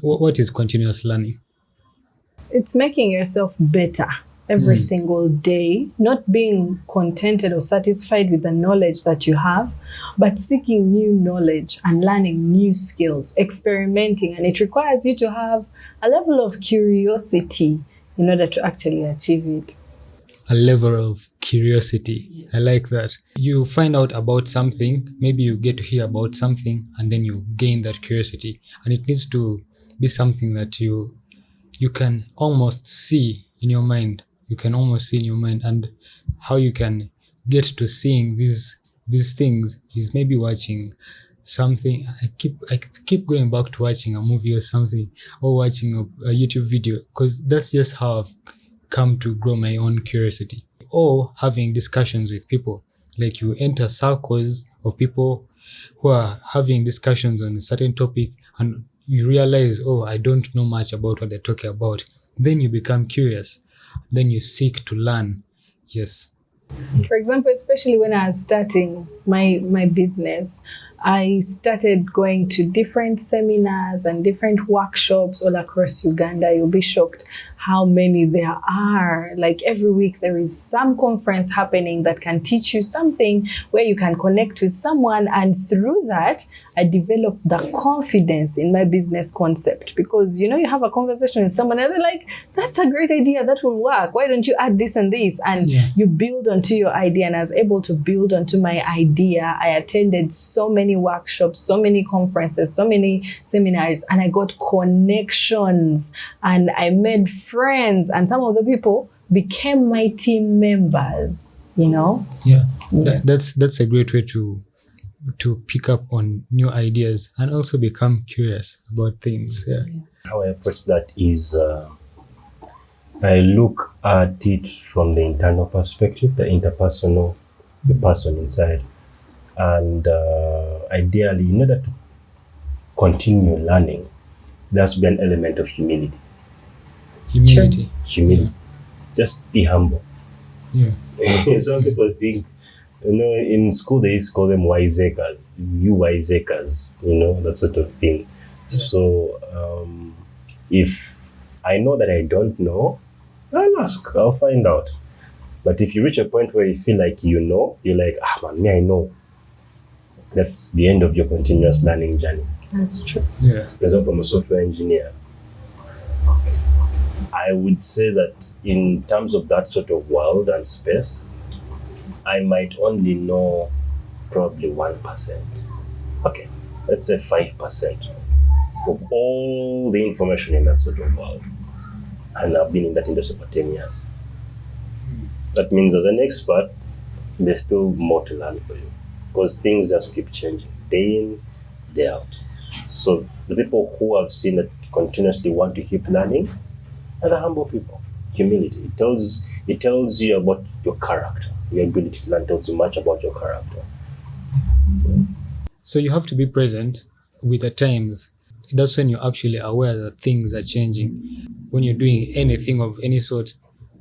What is continuous learning? It's making yourself better every single day, not being contented or satisfied with the knowledge that you have, but seeking new knowledge and learning new skills, experimenting. And it requires you to have a level of curiosity in order to actually achieve it. A level of curiosity. Yes. I like that. You find out about something, maybe you get to hear about something, and then you gain that curiosity. And it needs to be something that you can almost see in your mind. You can almost see in your mind. And how you can get to seeing these things is maybe watching something. I keep going back to watching a movie or something, or watching a YouTube video, because that's just how I've come to grow my own curiosity. Or having discussions with people. Like you enter circles of people who are having discussions on a certain topic, and you realize, oh, I don't know much about what they're talking about. Then you become curious. Then you seek to learn. Yes. For example, especially when I was starting my business, I started going to different seminars and different workshops all across Uganda. You'll be shocked how many there are. Like every week there is some conference happening that can teach you something, where you can connect with someone, and through that I developed the confidence in my business concept, because you have a conversation with someone and they're like, that's a great idea, that will work, why don't you add this and this, and you build onto your idea. And I was able to build onto my idea. I attended so many workshops, so many conferences, so many seminars, and I got connections and I made friends, and some of the people became my team members. That's a great way to pick up on new ideas and also become curious about things. How I approach that is I look at it from the internal perspective, the interpersonal, the person inside, and ideally, in order to continue learning, there has to be an element of humility. Humility. Just be humble. Some people think, in school they used to call them wiseacres. You wiseacres, that sort of thing. So if I know that I don't know, I'll ask, I'll find out. But if you reach a point where you feel like you're like, man, I know. That's the end of your continuous learning journey. That's true. For example, I'm a software engineer. I would say that in terms of that sort of world and space, I might only know probably 1%. Okay, let's say 5% of all the information in that sort of world. And I've been in that industry for 10 years. That means as an expert, there's still more to learn for you, because things just keep changing day in, day out. So the people who have seen that continuously want to keep learning are the humble people. Humility. It tells you about your character. Your ability to learn tells you much about your character. So you have to be present with the times. That's when you're actually aware that things are changing. When you're doing anything of any sort,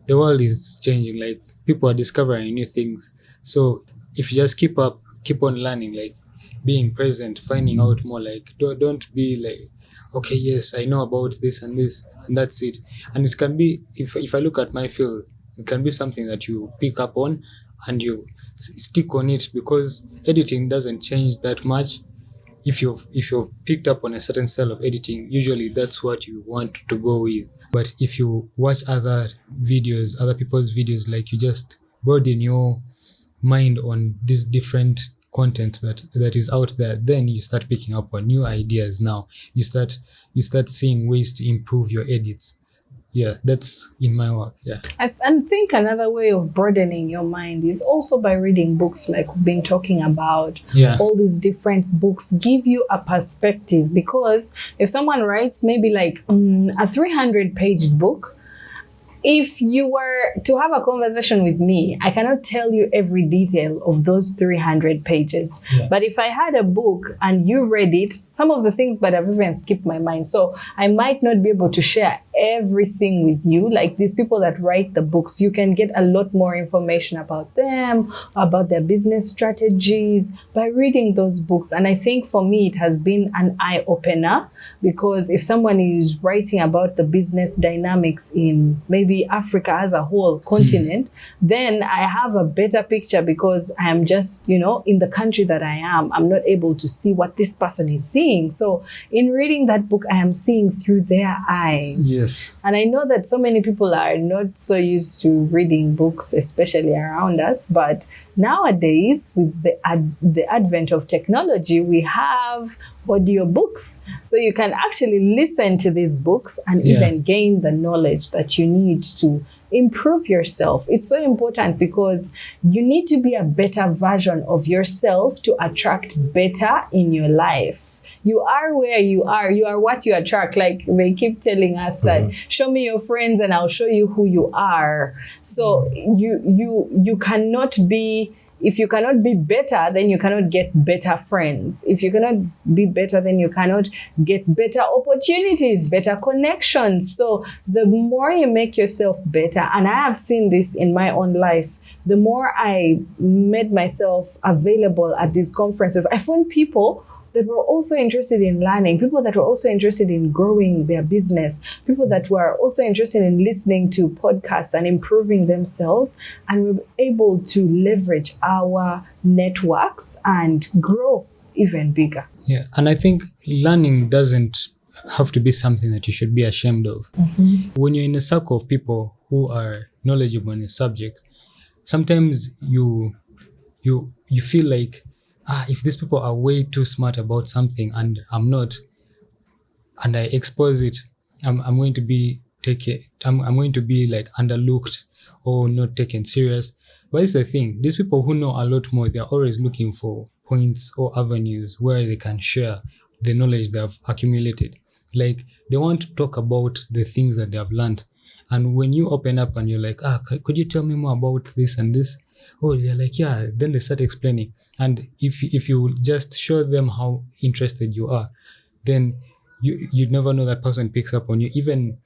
the world is changing. Like, people are discovering new things. So if you just keep on learning, like being present, finding out more, like don't be like, okay, yes, I know about this, and that's it. And it can be, if I look at my field, it can be something that you pick up on and you stick on it, because editing doesn't change that much. If you've picked up on a certain style of editing, usually that's what you want to go with. But if you watch other people's videos, like, you just broaden your mind on this different content that is out there, then you start picking up on new ideas. Now you start seeing ways to improve your edits. That's in my work. I think another way of broadening your mind is also by reading books, like we've been talking about. All these different books give you a perspective, because if someone writes maybe like a 300-page book, if you were to have a conversation with me, I cannot tell you every detail of those 300 pages. Yeah. But if I had a book and you read it, some of the things might have even skipped my mind. So I might not be able to share everything with you. Like these people that write the books, you can get a lot more information about them, about their business strategies by reading those books. And I think for me, it has been an eye opener, because if someone is writing about the business dynamics in maybe Africa as a whole continent, then I have a better picture, because I am just, in the country that I am, I'm not able to see what this person is seeing. So in reading that book, I am seeing through their eyes. Yes. And I know that so many people are not so used to reading books, especially around us, but nowadays, with the advent of technology, we have audio books. So you can actually listen to these books and even gain the knowledge that you need to improve yourself. It's so important, because you need to be a better version of yourself to attract better in your life. You are where you are. You are what you attract. Like they keep telling us that, show me your friends and I'll show you who you are. So you cannot be, if you cannot be better, then you cannot get better friends. If you cannot be better, then you cannot get better opportunities, better connections. So the more you make yourself better, and I have seen this in my own life, the more I made myself available at these conferences, I found people that were also interested in learning, people that were also interested in growing their business, people that were also interested in listening to podcasts and improving themselves. And we were able to leverage our networks and grow even bigger. Yeah. And I think learning doesn't have to be something that you should be ashamed of. When you're in a circle of people who are knowledgeable in a subject, sometimes you feel like, if these people are way too smart about something and I'm not, and I expose it, I'm going to be I'm going to be like underlooked or not taken serious. But it's the thing, these people who know a lot more, they're always looking for points or avenues where they can share the knowledge they have accumulated. Like they want to talk about the things that they have learned. And when you open up and you're like, could you tell me more about this and this? Oh, they're like, yeah. Then they start explaining. And if you just show them how interested you are, then you'd never know that person picks up on you. Even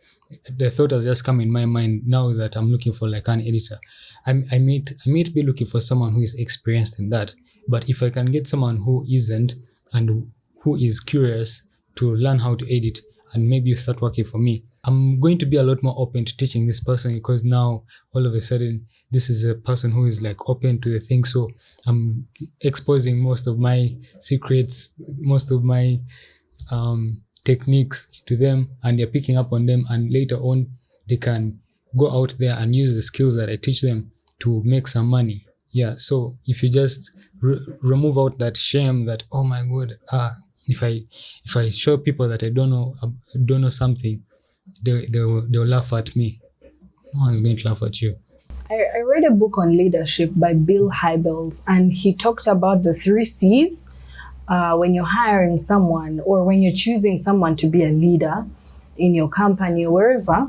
the thought has just come in my mind now that I'm looking for like an editor. I might be looking for someone who is experienced in that. But if I can get someone who isn't and who is curious to learn how to edit and maybe start working for me, I'm going to be a lot more open to teaching this person, because now all of a sudden this is a person who is like open to the thing. So I'm exposing most of my secrets, most of my techniques to them, and they're picking up on them, and later on they can go out there and use the skills that I teach them to make some money. Yeah. So if you just remove out that shame that, oh my God, if I show people that I don't know something, they'll laugh at me. No one's going to laugh at you. I read a book on leadership by Bill Hybels, and he talked about the 3 C's when you're hiring someone or when you're choosing someone to be a leader in your company or wherever.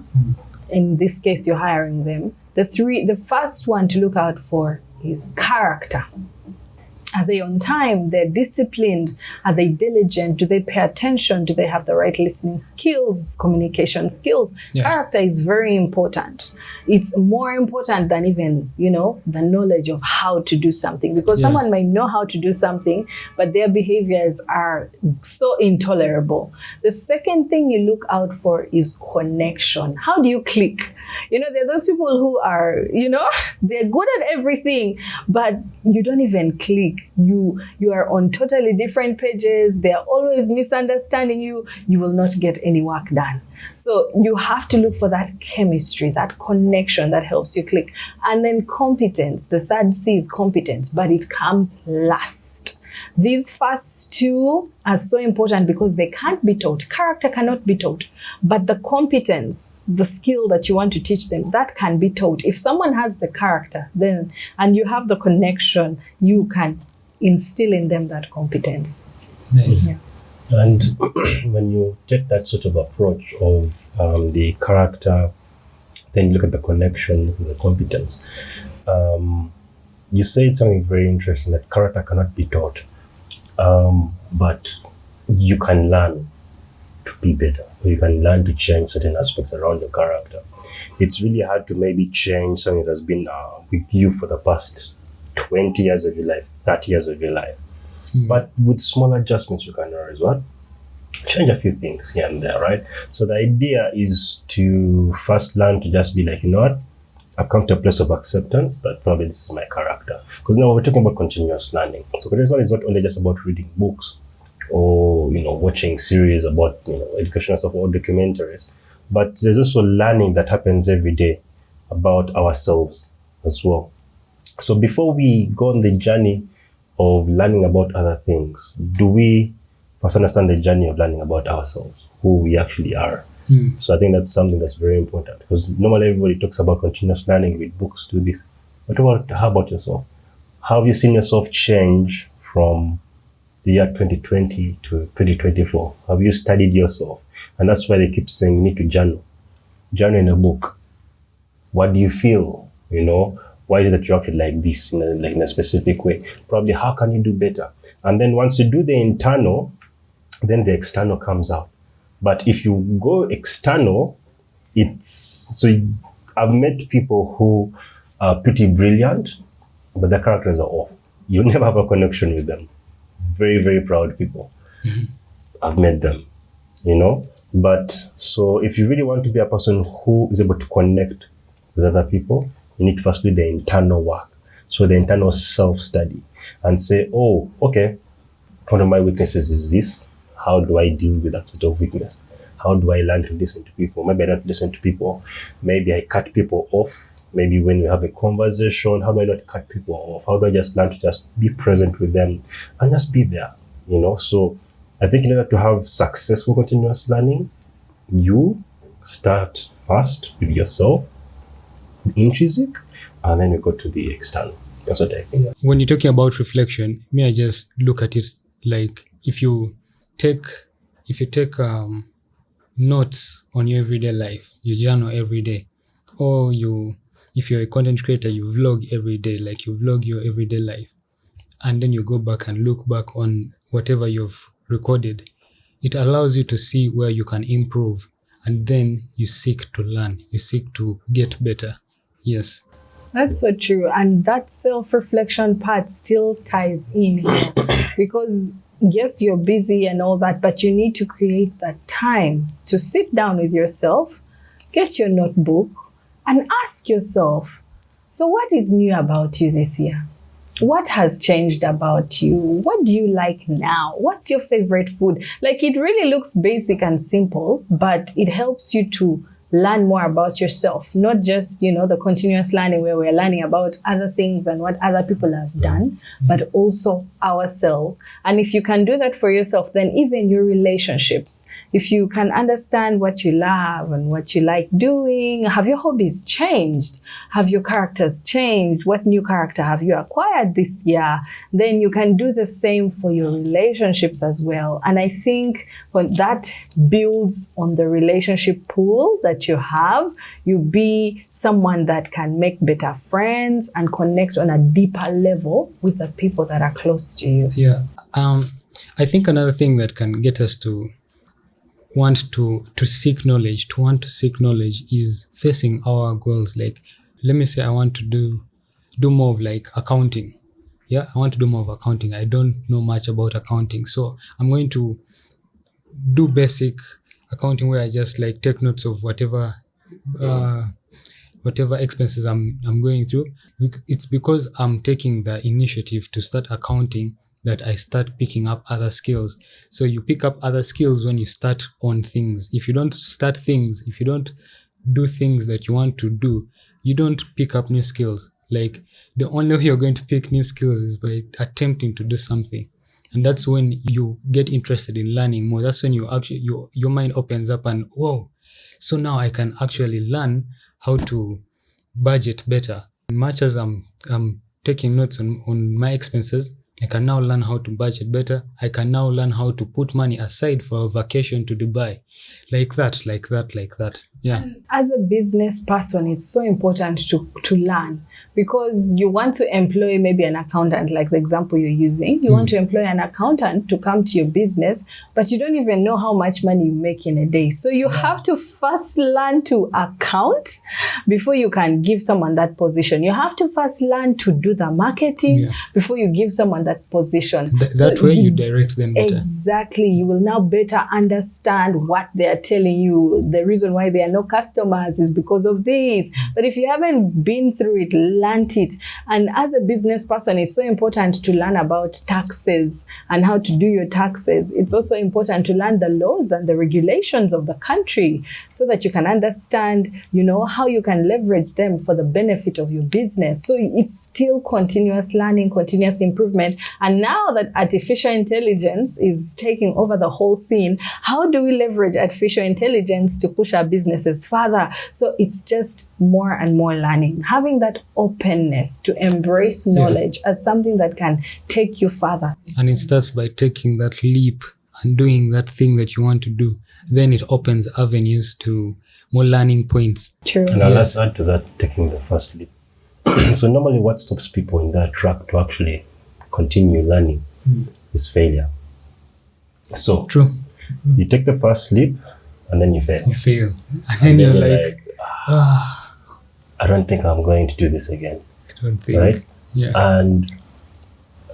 In this case, you're hiring them. The first one to look out for is character. Are they on time? They're disciplined? Are they diligent? Do they pay attention? Do they have the right listening skills, communication skills? Yeah. Character is very important. It's more important than even, the knowledge of how to do something, because someone might know how to do something, but their behaviors are so intolerable. The second thing you look out for is connection. How do you click? There are those people who are, they're good at everything, but you don't even click. You are on totally different pages. They're always misunderstanding you. You will not get any work done. So you have to look for that chemistry, that connection that helps you click. And then competence. The third C is competence, but it comes last. These first 2 are so important because they can't be taught. Character cannot be taught. But the competence, the skill that you want to teach them, that can be taught. If someone has the character, then and you have the connection, you can instill in them that competence. Nice. Yeah. And when you take that sort of approach of the character, then you look at the connection, the competence. You said something very interesting, that character cannot be taught, but you can learn to be better. You can learn to change certain aspects around your character. It's really hard to maybe change something that's been with you for the past 20 years of your life, 30 years of your life. But with small adjustments, you can always what? Change a few things here and there, right? So the idea is to first learn to just be like, you know what? I've come to a place of acceptance that probably this is my character. Because now we're talking about continuous learning. So continuous learning is not only just about reading books or, watching series about, educational stuff or documentaries, but there's also learning that happens every day about ourselves as well. So before we go on the journey of learning about other things, do we first understand the journey of learning about ourselves, who we actually are? So I think that's something that's very important, because normally everybody talks about continuous learning, read books, do this. But how about yourself? How have you seen yourself change from the year 2020 to 2024? Have you studied yourself? And that's why they keep saying you need to journal in a book. What do you feel? Why is it that you acted like this in a specific way? Probably how can you do better? And then once you do the internal, then the external comes out. But if you go external, I've met people who are pretty brilliant, but their characters are off. You never have a connection with them. Very, very proud people. I've met them, But so if you really want to be a person who is able to connect with other people, you need to first do the internal work. So the internal self-study and say, oh, okay, one of my weaknesses is this. How do I deal with that sort of weakness? How do I learn to listen to people? Maybe I don't listen to people. Maybe I cut people off. Maybe when we have a conversation, how do I not cut people off? How do I just learn to just be present with them and just be there? So I think in order to have successful continuous learning, you start first with yourself, the intrinsic, and then we go to the external. That's what I think. When you're talking about reflection, I just look at it like if you take notes on your everyday life, you journal every day, or if you're a content creator, you vlog every day, like you vlog your everyday life, and then you go back and look back on whatever you've recorded. It allows you to see where you can improve, and then you seek to learn, you seek to get better. Yes. That's so true. And that self-reflection part still ties in here because yes, you're busy and all that, but you need to create that time to sit down with yourself, get your notebook and ask yourself, so what is new about you this year? What has changed about you? What do you like now? What's your favorite food? Like, it really looks basic and simple, but it helps you to learn more about yourself, not just, the continuous learning where we're learning about other things and what other people have done, but also ourselves. And if you can do that for yourself, then even your relationships, if you can understand what you love and what you like doing, have your hobbies changed? Have your characters changed? What new character have you acquired this year? Then you can do the same for your relationships as well. And I think when that builds on the relationship pool that you have, you be someone that can make better friends and connect on a deeper level with the people that are close to you. Yeah. I think another thing that can get us to want to seek knowledge, is facing our goals. Like, let me say I want to do more of like accounting. Yeah, I want to do more of accounting. I don't know much about accounting. So I'm going to do basic accounting where I just like take notes of whatever expenses I'm going through. It's because I'm taking the initiative to start accounting that I start picking up other skills. So you pick up other skills when you start on things. If you don't start things, if you don't do things that you want to do, you don't pick up new skills. Like, the only way you're going to pick new skills is by attempting to do something. And that's when you get interested in learning more. That's when you actually your mind opens up and, whoa, so now I can actually learn how to budget better. Much as I'm taking notes on my expenses, I can now learn how to budget better. I can now learn how to put money aside for a vacation to Dubai. Like that. Yeah. As a business person, it's so important to learn, because you want to employ maybe an accountant, like the example you're using. You want to employ an accountant to come to your business, but you don't even know how much money you make in a day. So you have to first learn to account before you can give someone that position. You have to first learn to do the marketing before you give someone that position. That way you direct them better. Exactly. You will now better understand what they are telling you. The reason why there are no customers is because of this. But if you haven't been through it, learned it. And as a business person, it's so important to learn about taxes and how to do your taxes. It's also important to learn the laws and the regulations of the country so that you can understand, how you can leverage them for the benefit of your business. So it's still continuous learning, continuous improvement. And now that artificial intelligence is taking over the whole scene, how do we leverage artificial intelligence to push our businesses further? So it's just more and more learning, having that openness to embrace knowledge as something that can take you further. And it starts by taking that leap and doing that thing that you want to do. Then it opens avenues to more learning points. True. And let's add to that, taking the first leap. So normally what stops people in that track to actually continue learning is failure. So True. You take the first leap and then you fail. You fail. And then you're like, I don't think I'm going to do this again. I don't think. Right? Yeah. And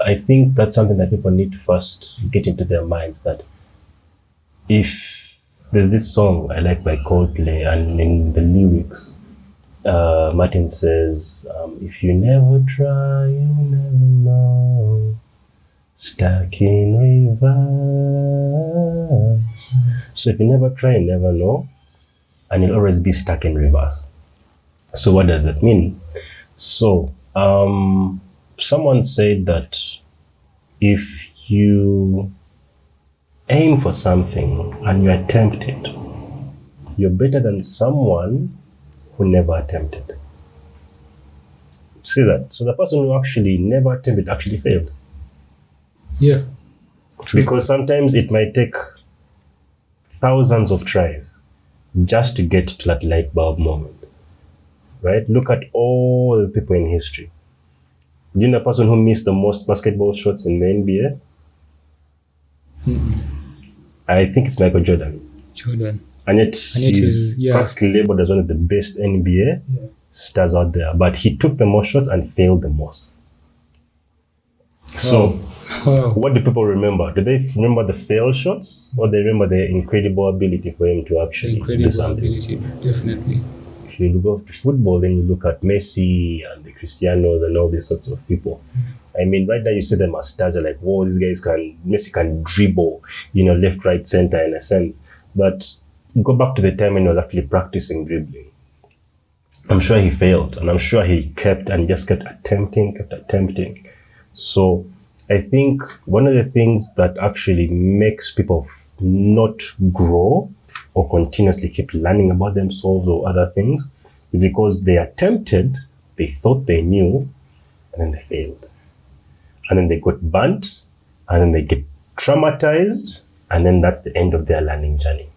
I think that's something that people need to first get into their minds, that if there's this song I like by Coldplay, and in the lyrics, Martin says, if you never try, you never know. Stuck in reverse. So if you never try, you never know. And you'll always be stuck in reverse. So what does that mean? So someone said that if you aim for something and you attempt it, you're better than someone who never attempted. See that? So the person who actually never attempted actually failed. Yeah. True. Because sometimes it might take thousands of tries just to get to that light bulb moment. Right? Look at all the people in history. Do you know the person who missed the most basketball shots in the NBA? I think it's Michael Jordan. And yet he's practically labeled as one of the best NBA stars out there. But he took the most shots and failed the most. So, what do people remember? Do they remember the failed shots, or they remember the incredible ability for him to actually do something? Ability, definitely. If you go to football, then you look at Messi and the Cristianos and all these sorts of people. I mean, right now you see them as stars, you're like, whoa, these guys Messi can dribble, left, right, center in a sense. But go back to the time when he was actually practicing dribbling. I'm sure he failed, and I'm sure he kept attempting. So I think one of the things that actually makes people not grow or continuously keep learning about themselves or other things is because they attempted, they thought they knew, and then they failed. And then they got burnt, and then they get traumatized, and then that's the end of their learning journey.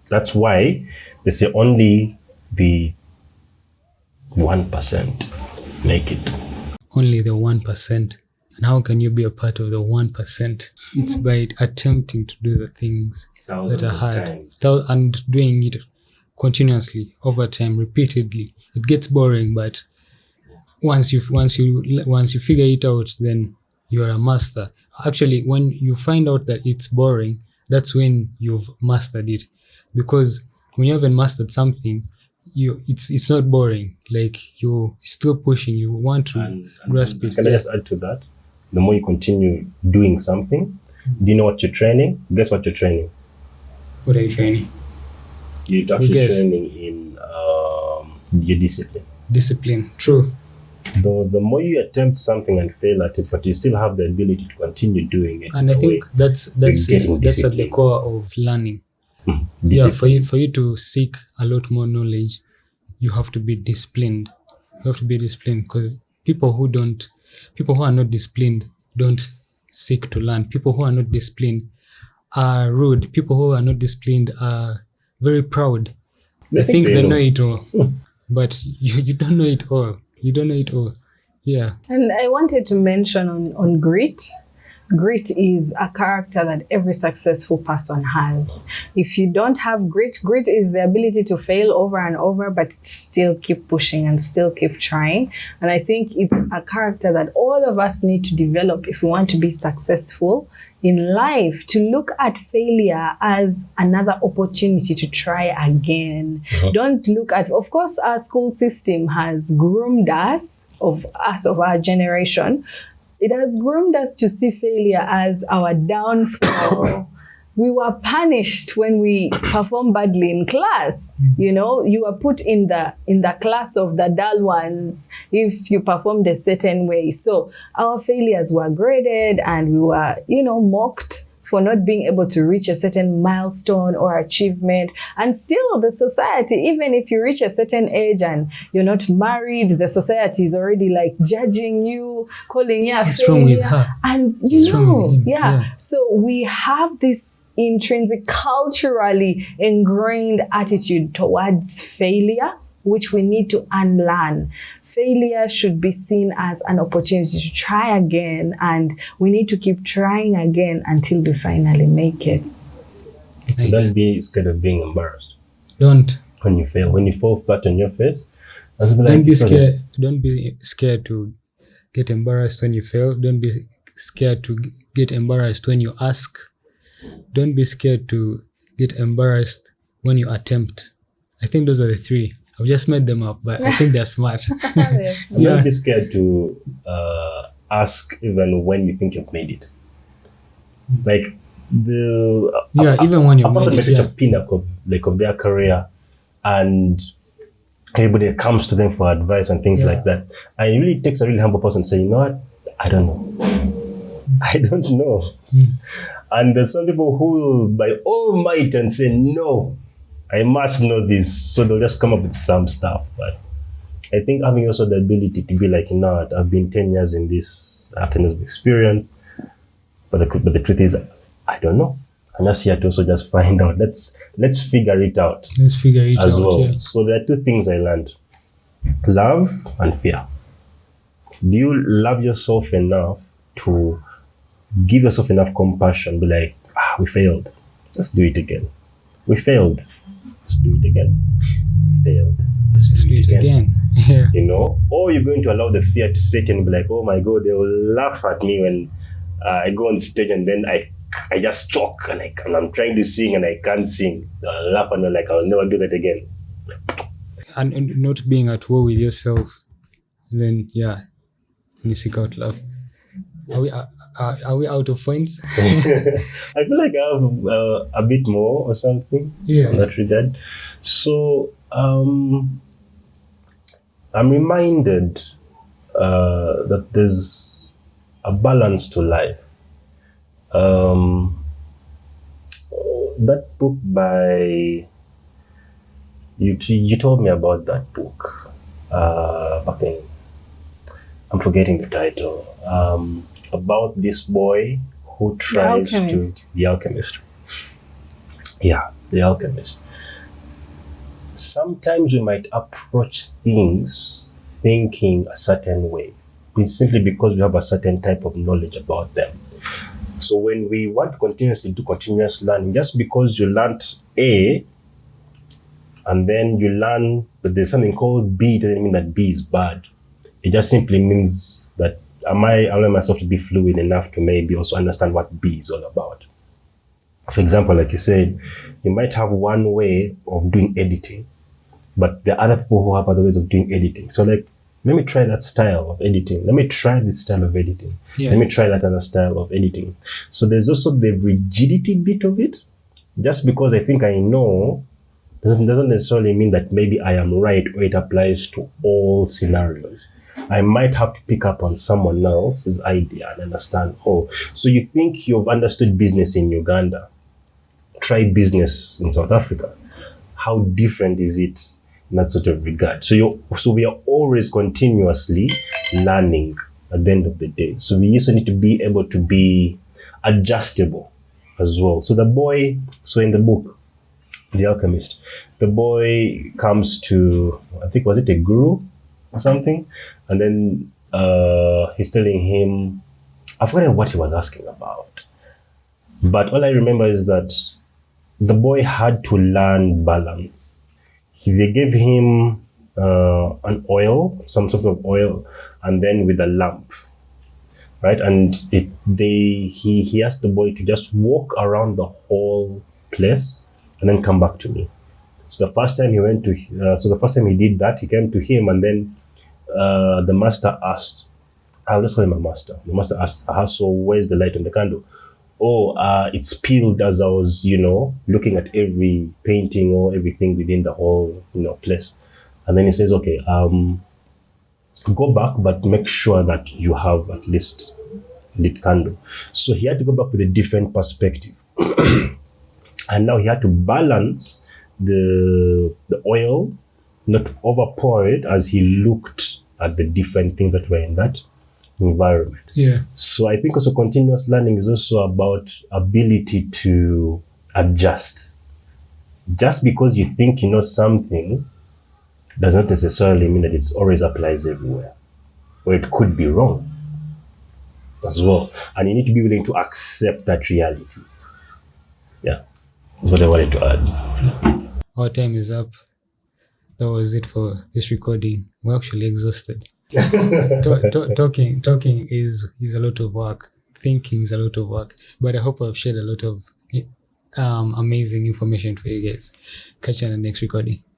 That's why they say only the 1% make it. Only the 1%. And how can you be a part of the 1%? It's by attempting to do the things that are hard and doing it continuously, over time, repeatedly. It gets boring, but once you figure it out, then you're a master. Actually, when you find out that it's boring, that's when you've mastered it. Because when you haven't mastered something, it's not boring. Like, you're still pushing, you want to grasp it. Can I just add to that? The more you continue doing something, do you know what you're training? Guess what you're training? What are you training? You're actually training in your discipline. Discipline, true. The more you attempt something and fail at it, but you still have the ability to continue doing it. And I think that's at the core of learning. Yeah, for you to seek a lot more knowledge, you have to be disciplined. You have to be disciplined, because people who are not disciplined, don't seek to learn. People who are not disciplined are rude. People who are not disciplined are very proud. They think they know it all, but you don't know it all. You don't know it all. Yeah. And I wanted to mention on grit. Grit is a character that every successful person has. If you don't have grit, grit is the ability to fail over and over, but still keep pushing and still keep trying. And I think it's a character that all of us need to develop if we want to be successful in life, to look at failure as another opportunity to try again. Don't look at, of course, our school system has groomed us of our generation. It has groomed us to see failure as our downfall. We were punished when we performed badly in class. You know, you were put in the class of the dull ones if you performed a certain way. So our failures were graded and we were, mocked for not being able to reach a certain milestone or achievement. And still the society, even if you reach a certain age and you're not married, the society is already like judging you, calling you a What's wrong with failure. her? And What's wrong with him? Yeah. So we have this intrinsic, culturally ingrained attitude towards failure, which we need to unlearn. Failure should be seen as an opportunity to try again, and we need to keep trying again until we finally make it. So don't be scared of being embarrassed Don't when you fail. When you fall flat on your face, don't be scared. Don't be scared to get embarrassed when you fail. Don't be scared to get embarrassed when you ask. Don't be scared to get embarrassed when you attempt. I think those are the three. I've just made them up, but I think they're smart. And don't be scared to ask even when you think you've made it. Like even when you've a person made may it, reach a pinnacle of their career, and everybody comes to them for advice and things like that. And it really takes a really humble person to say, you know what, I don't know. I don't know. And there's some people who will, by all might, and say, no, I must know this. So they'll just come up with some stuff. But I think having also the ability to be like, you know what, I've been 10 years in this, I have 10 years of experience. But the truth is, I don't know. I'm just here to also just find out. Let's figure it out. Let's figure it as out. well. Yeah. So there are two things I learned: love and fear. Do you love yourself enough to give yourself enough compassion? Be like, we failed. Let's do it again. We failed. Let's do it again. We failed. Let's do it again. Yeah. You know, or you're going to allow the fear to sit and be like, oh my God, they will laugh at me when I go on stage and then I just choke and I'm trying to sing and I can't sing. They'll laugh and I'm like, I'll never do that again. And not being at war with yourself, then you seek out love. Are we out of points? I feel like I have a bit more or something in that regard. So I'm reminded that there's a balance to life. That book by you told me about that book back in, I'm forgetting the title, about this boy who tries The Alchemist. Yeah, The Alchemist. Sometimes we might approach things thinking a certain way, simply because we have a certain type of knowledge about them. So when we want to continuously do continuous learning, just because you learnt A and then you learn that there's something called B, doesn't mean that B is bad. It just simply means that am I allowing myself to be fluid enough to maybe also understand what B is all about? For example, like you said, you might have one way of doing editing, but there are other people who have other ways of doing editing. So like, let me try that style of editing. Let me try this style of editing. Let me try that other style of editing. So there's also the rigidity bit of it. Just because I think I know doesn't necessarily mean that maybe I am right or it applies to all scenarios. I might have to pick up on someone else's idea and understand, so you think you've understood business in Uganda, try business in South Africa. How different is it in that sort of regard? So we are always continuously learning at the end of the day. So we also need to be able to be adjustable as well. So in the book, The Alchemist, the boy comes to, I think, was it a guru or something? And then he's telling him, I've forgotten what he was asking about. But all I remember is that the boy had to learn balance. They gave him an oil, some sort of oil, and then with a lamp, right? And he asked the boy to just walk around the whole place and then come back to me. So the first time he did that, he came to him, and then the master asked, I'll just call him a master. The master asked, so where's the light on the candle? Oh, it spilled as I was, looking at every painting or everything within the whole, place. And then he says, okay, go back, but make sure that you have at least lit candle. So he had to go back with a different perspective. And now he had to balance the oil, not overpour it as he looked at the different things that were in that environment. Yeah. So I think also continuous learning is also about ability to adjust. Just because you think you know something does not necessarily mean that it always applies everywhere, or it could be wrong as well. And you need to be willing to accept that reality. Yeah, that's what I wanted to add. Our time is up. That was it for this recording. We're actually exhausted. Talking is a lot of work. Thinking is a lot of work. But I hope I've shared a lot of amazing information for you guys. Catch you on the next recording.